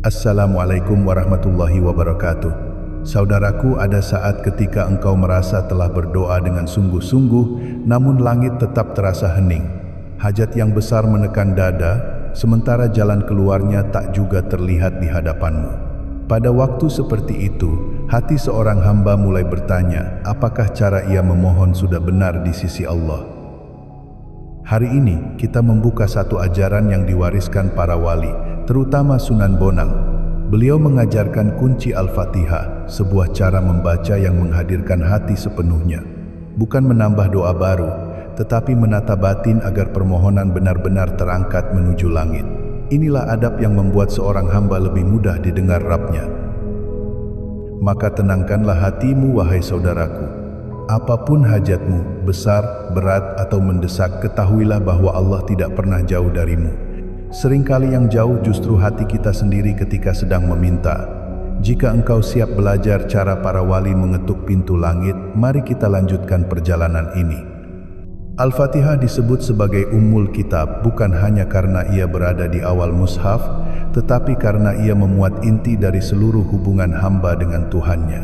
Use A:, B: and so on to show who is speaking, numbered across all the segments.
A: Assalamualaikum warahmatullahi wabarakatuh. Saudaraku, ada saat ketika engkau merasa telah berdoa dengan sungguh-sungguh, namun langit tetap terasa hening. Hajat yang besar menekan dada, sementara jalan keluarnya tak juga terlihat di hadapanmu. Pada waktu seperti itu, hati seorang hamba mulai bertanya, apakah cara ia memohon sudah benar di sisi Allah? Hari ini, kita membuka satu ajaran yang diwariskan para wali, terutama Sunan Bonang. Beliau mengajarkan kunci Al-Fatihah, sebuah cara membaca yang menghadirkan hati sepenuhnya. Bukan menambah doa baru, tetapi menata batin agar permohonan benar-benar terangkat menuju langit. Inilah adab yang membuat seorang hamba lebih mudah didengar Rabb-Nya. Maka tenangkanlah hatimu, wahai saudaraku. Apapun hajatmu, besar, berat, atau mendesak, ketahuilah bahwa Allah tidak pernah jauh darimu. Seringkali yang jauh justru hati kita sendiri ketika sedang meminta. Jika engkau siap belajar cara para wali mengetuk pintu langit, mari kita lanjutkan perjalanan ini. Al-Fatihah disebut sebagai Ummul Kitab bukan hanya karena ia berada di awal mushaf, tetapi karena ia memuat inti dari seluruh hubungan hamba dengan Tuhannya.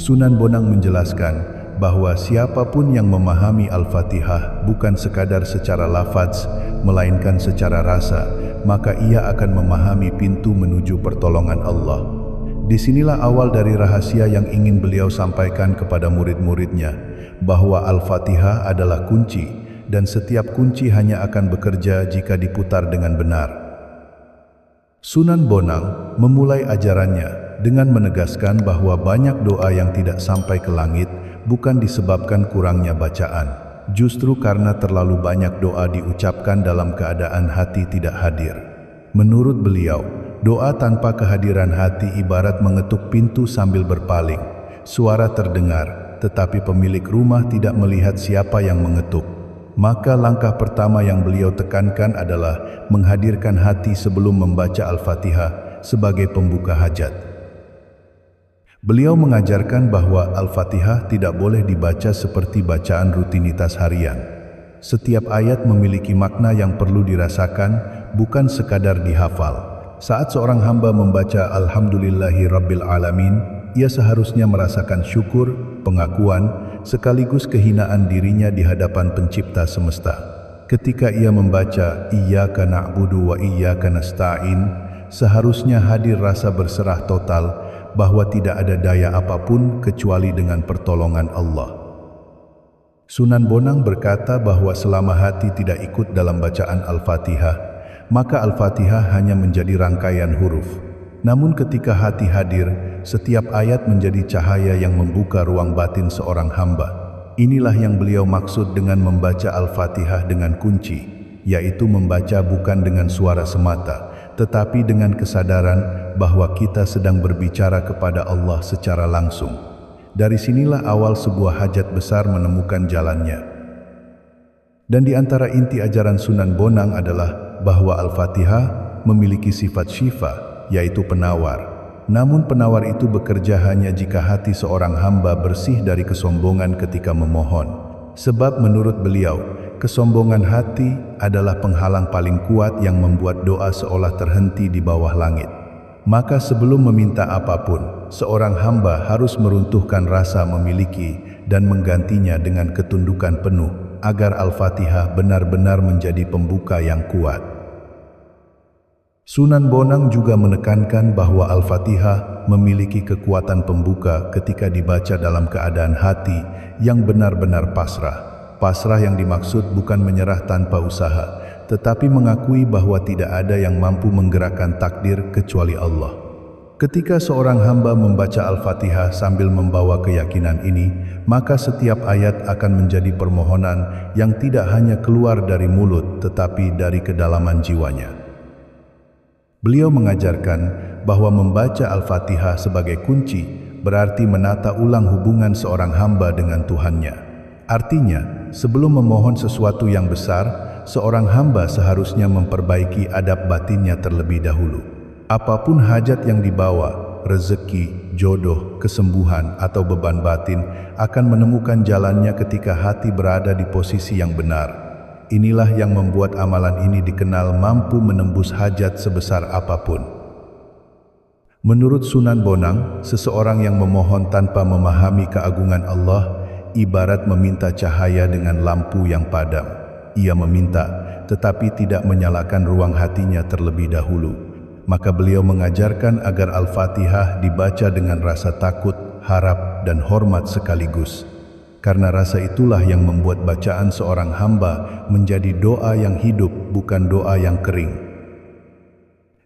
A: Sunan Bonang menjelaskan bahwa siapapun yang memahami Al-Fatihah bukan sekadar secara lafaz, melainkan secara rasa, maka ia akan memahami pintu menuju pertolongan Allah. Disinilah awal dari rahasia yang ingin beliau sampaikan kepada murid-muridnya, bahwa Al-Fatihah adalah kunci, dan setiap kunci hanya akan bekerja jika diputar dengan benar. Sunan Bonang memulai ajarannya dengan menegaskan bahwa banyak doa yang tidak sampai ke langit bukan disebabkan kurangnya bacaan, justru karena terlalu banyak doa diucapkan dalam keadaan hati tidak hadir. Menurut beliau, doa tanpa kehadiran hati ibarat mengetuk pintu sambil berpaling. Suara terdengar, tetapi pemilik rumah tidak melihat siapa yang mengetuk. Maka langkah pertama yang beliau tekankan adalah menghadirkan hati sebelum membaca Al-Fatihah sebagai pembuka hajat. Beliau mengajarkan bahwa Al-Fatihah tidak boleh dibaca seperti bacaan rutinitas harian. Setiap ayat memiliki makna yang perlu dirasakan, bukan sekadar dihafal. Saat seorang hamba membaca Alhamdulillahi Rabbil Alamin, ia seharusnya merasakan syukur, pengakuan, sekaligus kehinaan dirinya di hadapan Pencipta semesta. Ketika ia membaca Iyyaka na'budu wa iyyaka nasta'in, seharusnya hadir rasa berserah total, bahwa tidak ada daya apapun kecuali dengan pertolongan Allah. Sunan Bonang berkata bahwa selama hati tidak ikut dalam bacaan Al-Fatihah, maka Al-Fatihah hanya menjadi rangkaian huruf. Namun ketika hati hadir, setiap ayat menjadi cahaya yang membuka ruang batin seorang hamba. Inilah yang beliau maksud dengan membaca Al-Fatihah dengan kunci, yaitu membaca bukan dengan suara semata, tetapi dengan kesadaran bahwa kita sedang berbicara kepada Allah secara langsung. Dari sinilah awal sebuah hajat besar menemukan jalannya. Dan di antara inti ajaran Sunan Bonang adalah bahwa Al-Fatihah memiliki sifat syifa, yaitu penawar. Namun penawar itu bekerja hanya jika hati seorang hamba bersih dari kesombongan ketika memohon. Sebab menurut beliau, kesombongan hati adalah penghalang paling kuat yang membuat doa seolah terhenti di bawah langit. Maka sebelum meminta apapun, seorang hamba harus meruntuhkan rasa memiliki dan menggantinya dengan ketundukan penuh, agar Al-Fatihah benar-benar menjadi pembuka yang kuat. Sunan Bonang juga menekankan bahwa Al-Fatihah memiliki kekuatan pembuka ketika dibaca dalam keadaan hati yang benar-benar pasrah. Pasrah yang dimaksud bukan menyerah tanpa usaha, tetapi mengakui bahwa tidak ada yang mampu menggerakkan takdir kecuali Allah. Ketika seorang hamba membaca Al-Fatihah sambil membawa keyakinan ini, maka setiap ayat akan menjadi permohonan yang tidak hanya keluar dari mulut, tetapi dari kedalaman jiwanya. Beliau mengajarkan bahwa membaca Al-Fatihah sebagai kunci berarti menata ulang hubungan seorang hamba dengan Tuhannya. Artinya, sebelum memohon sesuatu yang besar, seorang hamba seharusnya memperbaiki adab batinnya terlebih dahulu. Apapun hajat yang dibawa, rezeki, jodoh, kesembuhan, atau beban batin, akan menemukan jalannya ketika hati berada di posisi yang benar. Inilah yang membuat amalan ini dikenal mampu menembus hajat sebesar apapun. Menurut Sunan Bonang, seseorang yang memohon tanpa memahami keagungan Allah ibarat meminta cahaya dengan lampu yang padam. Ia meminta, tetapi tidak menyalakan ruang hatinya terlebih dahulu. Maka beliau mengajarkan agar Al-Fatihah dibaca dengan rasa takut, harap, dan hormat sekaligus. Karena rasa itulah yang membuat bacaan seorang hamba menjadi doa yang hidup, bukan doa yang kering.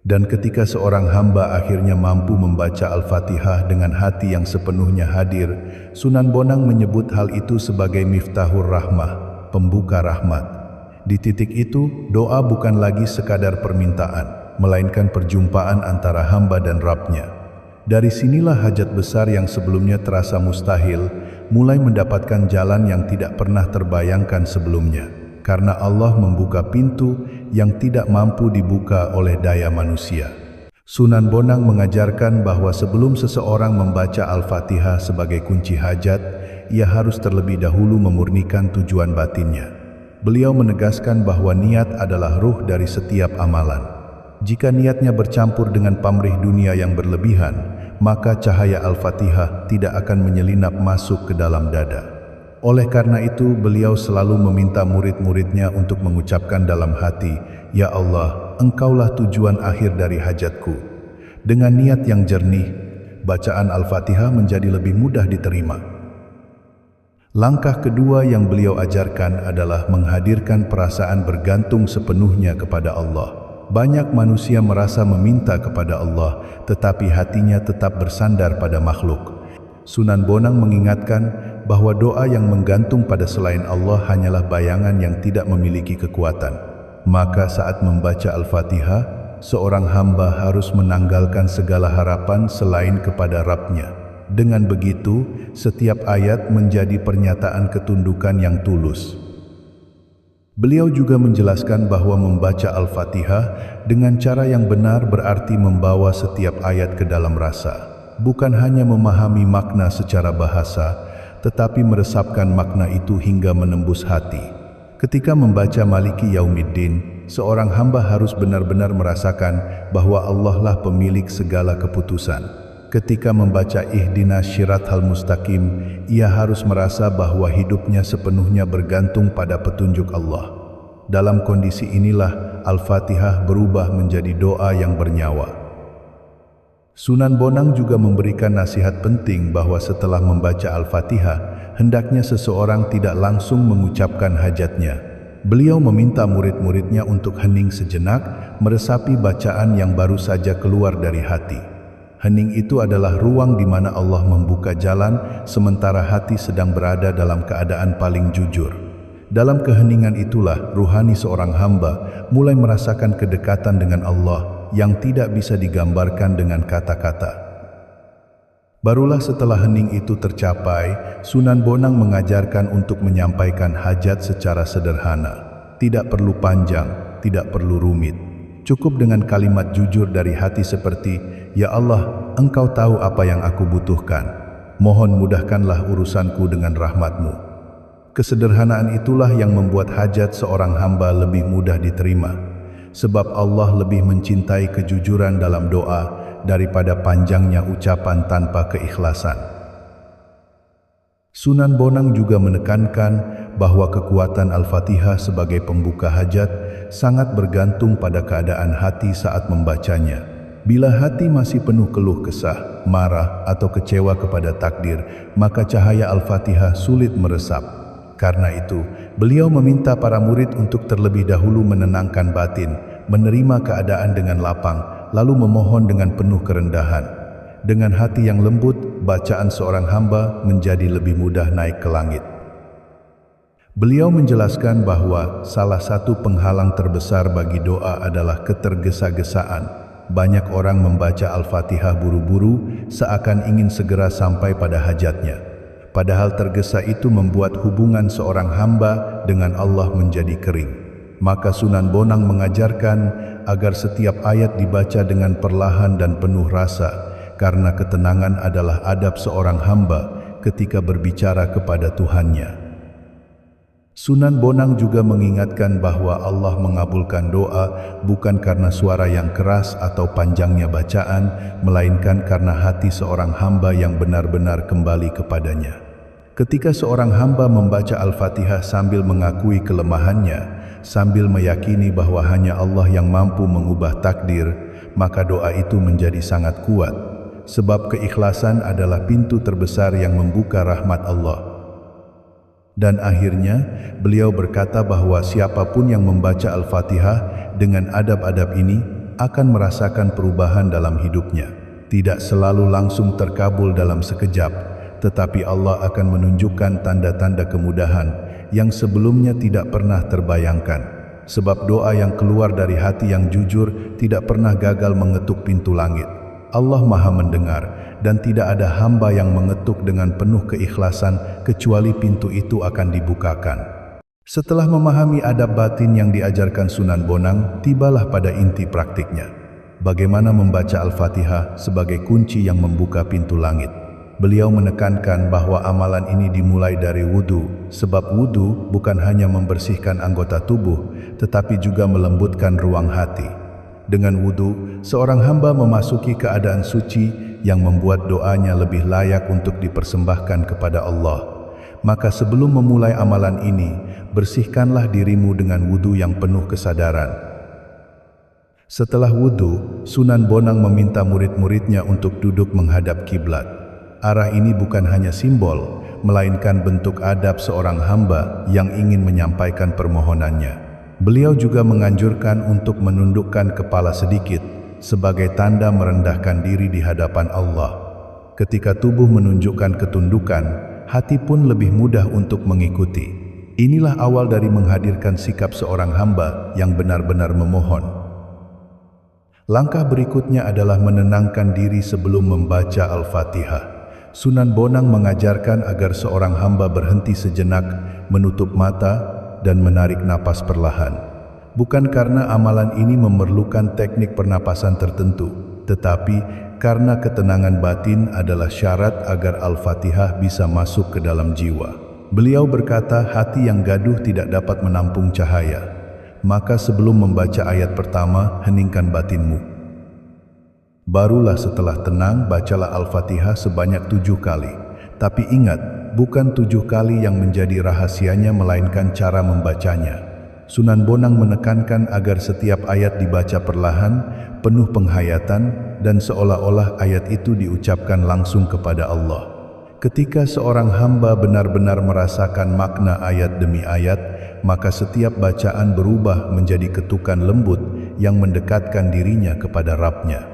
A: Dan ketika seorang hamba akhirnya mampu membaca Al-Fatihah dengan hati yang sepenuhnya hadir, Sunan Bonang menyebut hal itu sebagai miftahur rahmah, pembuka rahmat. Di titik itu, doa bukan lagi sekadar permintaan, melainkan perjumpaan antara hamba dan Rabb-Nya. Dari sinilah hajat besar yang sebelumnya terasa mustahil, mulai mendapatkan jalan yang tidak pernah terbayangkan sebelumnya. Karena Allah membuka pintu yang tidak mampu dibuka oleh daya manusia. Sunan Bonang mengajarkan bahwa sebelum seseorang membaca Al-Fatihah sebagai kunci hajat, ia harus terlebih dahulu memurnikan tujuan batinnya. Beliau menegaskan bahwa niat adalah ruh dari setiap amalan. Jika niatnya bercampur dengan pamrih dunia yang berlebihan, maka cahaya Al-Fatihah tidak akan menyelinap masuk ke dalam dada. Oleh karena itu, beliau selalu meminta murid-muridnya untuk mengucapkan dalam hati, "Ya Allah, Engkaulah tujuan akhir dari hajatku." Dengan niat yang jernih, bacaan Al-Fatihah menjadi lebih mudah diterima. Langkah kedua yang beliau ajarkan adalah menghadirkan perasaan bergantung sepenuhnya kepada Allah. Banyak manusia merasa meminta kepada Allah, tetapi hatinya tetap bersandar pada makhluk. Sunan Bonang mengingatkan bahwa doa yang menggantung pada selain Allah hanyalah bayangan yang tidak memiliki kekuatan. Maka saat membaca Al-Fatihah, seorang hamba harus menanggalkan segala harapan selain kepada Rabb-Nya. Dengan begitu, setiap ayat menjadi pernyataan ketundukan yang tulus. Beliau juga menjelaskan bahwa membaca Al-Fatihah dengan cara yang benar berarti membawa setiap ayat ke dalam rasa. Bukan hanya memahami makna secara bahasa, tetapi meresapkan makna itu hingga menembus hati. Ketika membaca Maliki Yaumiddin, seorang hamba harus benar-benar merasakan bahwa Allah lah pemilik segala keputusan. Ketika membaca Ihdinas Shiratal Mustaqim, ia harus merasa bahwa hidupnya sepenuhnya bergantung pada petunjuk Allah. Dalam kondisi inilah Al-Fatihah berubah menjadi doa yang bernyawa. Sunan Bonang juga memberikan nasihat penting bahwa setelah membaca Al-Fatihah, hendaknya seseorang tidak langsung mengucapkan hajatnya. Beliau meminta murid-muridnya untuk hening sejenak, meresapi bacaan yang baru saja keluar dari hati. Hening itu adalah ruang di mana Allah membuka jalan, sementara hati sedang berada dalam keadaan paling jujur. Dalam keheningan itulah ruhani seorang hamba mulai merasakan kedekatan dengan Allah yang tidak bisa digambarkan dengan kata-kata. Barulah setelah hening itu tercapai, Sunan Bonang mengajarkan untuk menyampaikan hajat secara sederhana. Tidak perlu panjang, tidak perlu rumit. Cukup dengan kalimat jujur dari hati seperti, "Ya Allah, Engkau tahu apa yang aku butuhkan. Mohon mudahkanlah urusanku dengan rahmat-Mu." Kesederhanaan itulah yang membuat hajat seorang hamba lebih mudah diterima. Sebab Allah lebih mencintai kejujuran dalam doa daripada panjangnya ucapan tanpa keikhlasan. Sunan Bonang juga menekankan bahwa kekuatan Al-Fatihah sebagai pembuka hajat sangat bergantung pada keadaan hati saat membacanya. Bila hati masih penuh keluh kesah, marah, atau kecewa kepada takdir, maka cahaya Al-Fatihah sulit meresap. Karena itu, beliau meminta para murid untuk terlebih dahulu menenangkan batin, menerima keadaan dengan lapang, lalu memohon dengan penuh kerendahan. Dengan hati yang lembut, bacaan seorang hamba menjadi lebih mudah naik ke langit. Beliau menjelaskan bahwa salah satu penghalang terbesar bagi doa adalah ketergesa-gesaan. Banyak orang membaca Al-Fatihah buru-buru, seakan ingin segera sampai pada hajatnya. Padahal tergesa itu membuat hubungan seorang hamba dengan Allah menjadi kering. Maka Sunan Bonang mengajarkan agar setiap ayat dibaca dengan perlahan dan penuh rasa, karena ketenangan adalah adab seorang hamba ketika berbicara kepada Tuhannya. Sunan Bonang juga mengingatkan bahwa Allah mengabulkan doa bukan karena suara yang keras atau panjangnya bacaan, melainkan karena hati seorang hamba yang benar-benar kembali kepadanya. Ketika seorang hamba membaca Al-Fatihah sambil mengakui kelemahannya, sambil meyakini bahwa hanya Allah yang mampu mengubah takdir, maka doa itu menjadi sangat kuat, sebab keikhlasan adalah pintu terbesar yang membuka rahmat Allah. Dan akhirnya, beliau berkata bahwa siapapun yang membaca Al-Fatihah dengan adab-adab ini akan merasakan perubahan dalam hidupnya. Tidak selalu langsung terkabul dalam sekejap, tetapi Allah akan menunjukkan tanda-tanda kemudahan yang sebelumnya tidak pernah terbayangkan. Sebab doa yang keluar dari hati yang jujur tidak pernah gagal mengetuk pintu langit. Allah Maha mendengar, dan tidak ada hamba yang mengetuk dengan penuh keikhlasan kecuali pintu itu akan dibukakan. Setelah memahami adab batin yang diajarkan Sunan Bonang, tibalah pada inti praktiknya. Bagaimana membaca Al-Fatihah sebagai kunci yang membuka pintu langit. Beliau menekankan bahwa amalan ini dimulai dari wudu, sebab wudu bukan hanya membersihkan anggota tubuh, tetapi juga melembutkan ruang hati. Dengan wudu, seorang hamba memasuki keadaan suci yang membuat doanya lebih layak untuk dipersembahkan kepada Allah. Maka sebelum memulai amalan ini, bersihkanlah dirimu dengan wudu yang penuh kesadaran. Setelah wudu, Sunan Bonang meminta murid-muridnya untuk duduk menghadap kiblat. Arah ini bukan hanya simbol, melainkan bentuk adab seorang hamba yang ingin menyampaikan permohonannya. Beliau juga menganjurkan untuk menundukkan kepala sedikit sebagai tanda merendahkan diri di hadapan Allah. Ketika tubuh menunjukkan ketundukan, hati pun lebih mudah untuk mengikuti. Inilah awal dari menghadirkan sikap seorang hamba yang benar-benar memohon. Langkah berikutnya adalah menenangkan diri sebelum membaca Al-Fatihah. Sunan Bonang mengajarkan agar seorang hamba berhenti sejenak, menutup mata, dan menarik napas perlahan. Bukan karena amalan ini memerlukan teknik pernapasan tertentu, tetapi karena ketenangan batin adalah syarat agar Al-Fatihah bisa masuk ke dalam jiwa. Beliau berkata, hati yang gaduh tidak dapat menampung cahaya. Maka sebelum membaca ayat pertama, heningkan batinmu. Barulah setelah tenang, bacalah Al-Fatihah sebanyak 7 kali. Tapi ingat, bukan 7 kali yang menjadi rahasianya, melainkan cara membacanya. Sunan Bonang menekankan agar setiap ayat dibaca perlahan, penuh penghayatan, dan seolah-olah ayat itu diucapkan langsung kepada Allah. Ketika seorang hamba benar-benar merasakan makna ayat demi ayat, maka setiap bacaan berubah menjadi ketukan lembut yang mendekatkan dirinya kepada Rabb-Nya.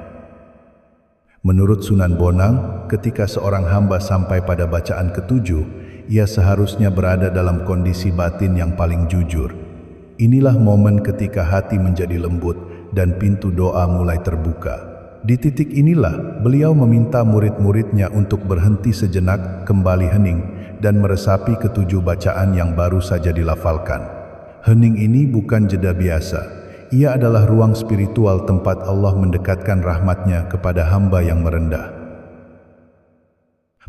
A: Menurut Sunan Bonang, ketika seorang hamba sampai pada bacaan ketujuh, ia seharusnya berada dalam kondisi batin yang paling jujur. Inilah momen ketika hati menjadi lembut dan pintu doa mulai terbuka. Di titik inilah, beliau meminta murid-muridnya untuk berhenti sejenak, kembali hening, dan meresapi ketujuh bacaan yang baru saja dilafalkan. Hening ini bukan jeda biasa. Ia adalah ruang spiritual tempat Allah mendekatkan rahmat-Nya kepada hamba yang merendah.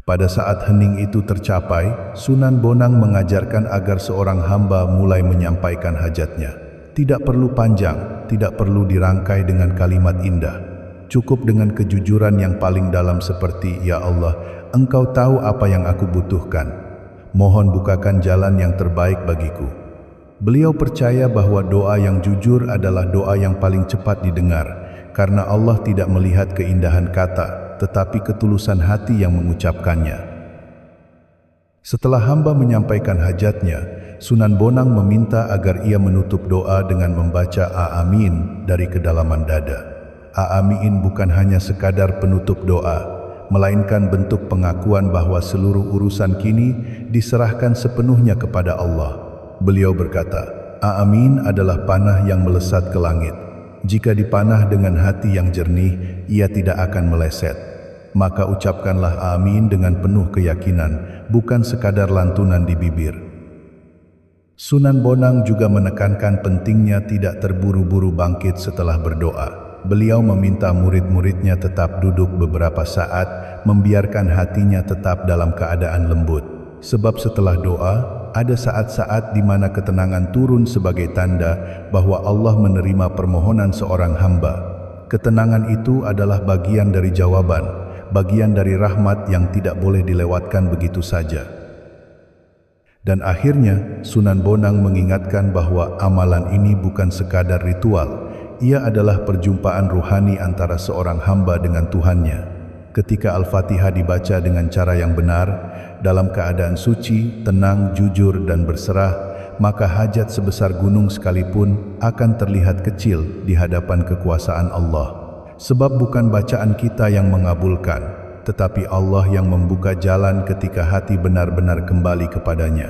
A: Pada saat hening itu tercapai, Sunan Bonang mengajarkan agar seorang hamba mulai menyampaikan hajatnya. Tidak perlu panjang, tidak perlu dirangkai dengan kalimat indah. Cukup dengan kejujuran yang paling dalam seperti, "Ya Allah, Engkau tahu apa yang aku butuhkan. Mohon bukakan jalan yang terbaik bagiku." Beliau percaya bahwa doa yang jujur adalah doa yang paling cepat didengar, karena Allah tidak melihat keindahan kata, tetapi ketulusan hati yang mengucapkannya. Setelah hamba menyampaikan hajatnya, Sunan Bonang meminta agar ia menutup doa dengan membaca Amin dari kedalaman dada. Amin bukan hanya sekadar penutup doa, melainkan bentuk pengakuan bahwa seluruh urusan kini diserahkan sepenuhnya kepada Allah. Beliau berkata, Amin adalah panah yang melesat ke langit. Jika dipanah dengan hati yang jernih, ia tidak akan meleset. Maka ucapkanlah amin dengan penuh keyakinan, bukan sekadar lantunan di bibir. Sunan Bonang juga menekankan pentingnya tidak terburu-buru bangkit setelah berdoa. Beliau meminta murid-muridnya tetap duduk beberapa saat, membiarkan hatinya tetap dalam keadaan lembut. Sebab setelah doa, ada saat-saat di mana ketenangan turun sebagai tanda bahwa Allah menerima permohonan seorang hamba. Ketenangan itu adalah bagian dari jawaban, bagian dari rahmat yang tidak boleh dilewatkan begitu saja. Dan akhirnya, Sunan Bonang mengingatkan bahwa amalan ini bukan sekadar ritual, ia adalah perjumpaan ruhani antara seorang hamba dengan Tuhannya. Ketika Al-Fatihah dibaca dengan cara yang benar, dalam keadaan suci, tenang, jujur, dan berserah, maka hajat sebesar gunung sekalipun akan terlihat kecil di hadapan kekuasaan Allah. Sebab bukan bacaan kita yang mengabulkan, tetapi Allah yang membuka jalan ketika hati benar-benar kembali kepadanya.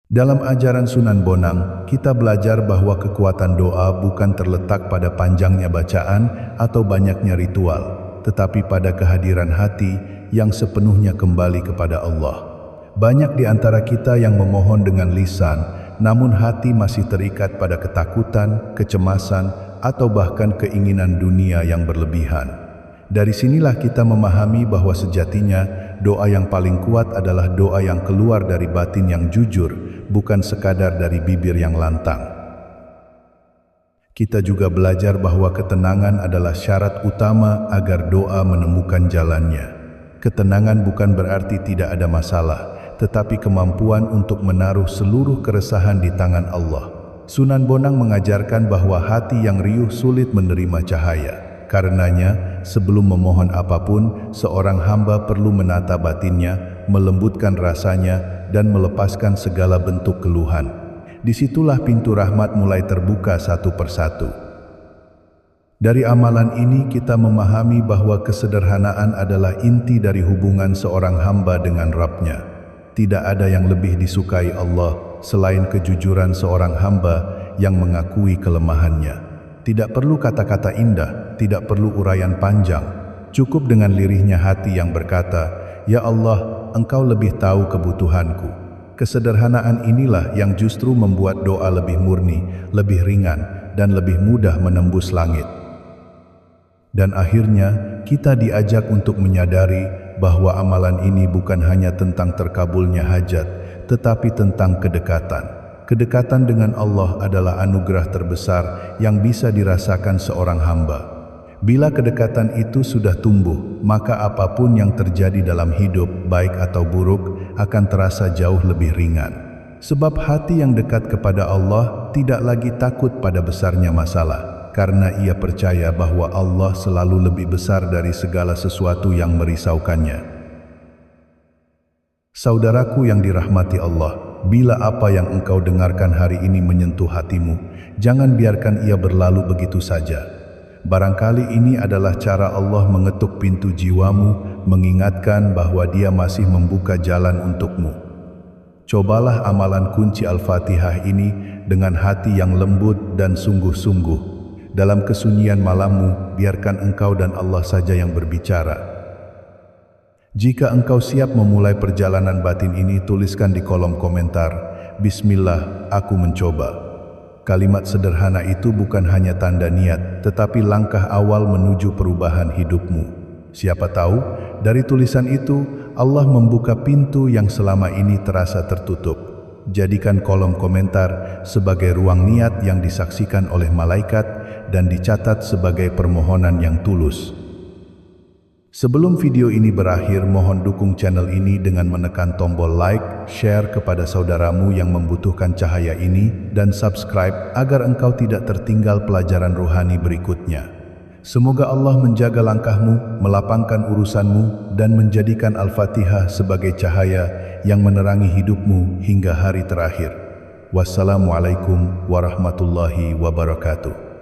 A: Dalam ajaran Sunan Bonang, kita belajar bahwa kekuatan doa bukan terletak pada panjangnya bacaan atau banyaknya ritual, tetapi pada kehadiran hati yang sepenuhnya kembali kepada Allah. Banyak di antara kita yang memohon dengan lisan, namun hati masih terikat pada ketakutan, kecemasan, atau bahkan keinginan dunia yang berlebihan. Dari sinilah kita memahami bahwa sejatinya doa yang paling kuat adalah doa yang keluar dari batin yang jujur, bukan sekadar dari bibir yang lantang. Kita juga belajar bahwa ketenangan adalah syarat utama agar doa menemukan jalannya. Ketenangan bukan berarti tidak ada masalah, tetapi kemampuan untuk menaruh seluruh keresahan di tangan Allah. Sunan Bonang mengajarkan bahwa hati yang riuh sulit menerima cahaya. Karenanya, sebelum memohon apapun, seorang hamba perlu menata batinnya, melembutkan rasanya, dan melepaskan segala bentuk keluhan. Disitulah pintu rahmat mulai terbuka satu persatu. Dari amalan ini kita memahami bahwa kesederhanaan adalah inti dari hubungan seorang hamba dengan Rabb-Nya. Tidak ada yang lebih disukai Allah selain kejujuran seorang hamba yang mengakui kelemahannya. Tidak perlu kata-kata indah, tidak perlu uraian panjang. Cukup dengan lirihnya hati yang berkata, "Ya Allah, Engkau lebih tahu kebutuhanku." Kesederhanaan inilah yang justru membuat doa lebih murni, lebih ringan, dan lebih mudah menembus langit. Dan akhirnya, kita diajak untuk menyadari bahwa amalan ini bukan hanya tentang terkabulnya hajat, tetapi tentang kedekatan. Kedekatan dengan Allah adalah anugerah terbesar yang bisa dirasakan seorang hamba. Bila kedekatan itu sudah tumbuh, maka apapun yang terjadi dalam hidup, baik atau buruk, akan terasa jauh lebih ringan. Sebab hati yang dekat kepada Allah tidak lagi takut pada besarnya masalah, karena ia percaya bahwa Allah selalu lebih besar dari segala sesuatu yang merisaukannya. Saudaraku yang dirahmati Allah, bila apa yang engkau dengarkan hari ini menyentuh hatimu, jangan biarkan ia berlalu begitu saja. Barangkali ini adalah cara Allah mengetuk pintu jiwamu, mengingatkan bahwa Dia masih membuka jalan untukmu. Cobalah amalan kunci Al-Fatihah ini dengan hati yang lembut dan sungguh-sungguh. Dalam kesunyian malammu, biarkan engkau dan Allah saja yang berbicara. Jika engkau siap memulai perjalanan batin ini, tuliskan di kolom komentar, "Bismillah, aku mencoba." Kalimat sederhana itu bukan hanya tanda niat, tetapi langkah awal menuju perubahan hidupmu. Siapa tahu, dari tulisan itu, Allah membuka pintu yang selama ini terasa tertutup. Jadikan kolom komentar sebagai ruang niat yang disaksikan oleh malaikat dan dicatat sebagai permohonan yang tulus. Sebelum video ini berakhir, mohon dukung channel ini dengan menekan tombol like, share kepada saudaramu yang membutuhkan cahaya ini, dan subscribe agar engkau tidak tertinggal pelajaran rohani berikutnya. Semoga Allah menjaga langkahmu, melapangkan urusanmu, dan menjadikan Al-Fatihah sebagai cahaya yang menerangi hidupmu hingga hari terakhir. Wassalamualaikum warahmatullahi wabarakatuh.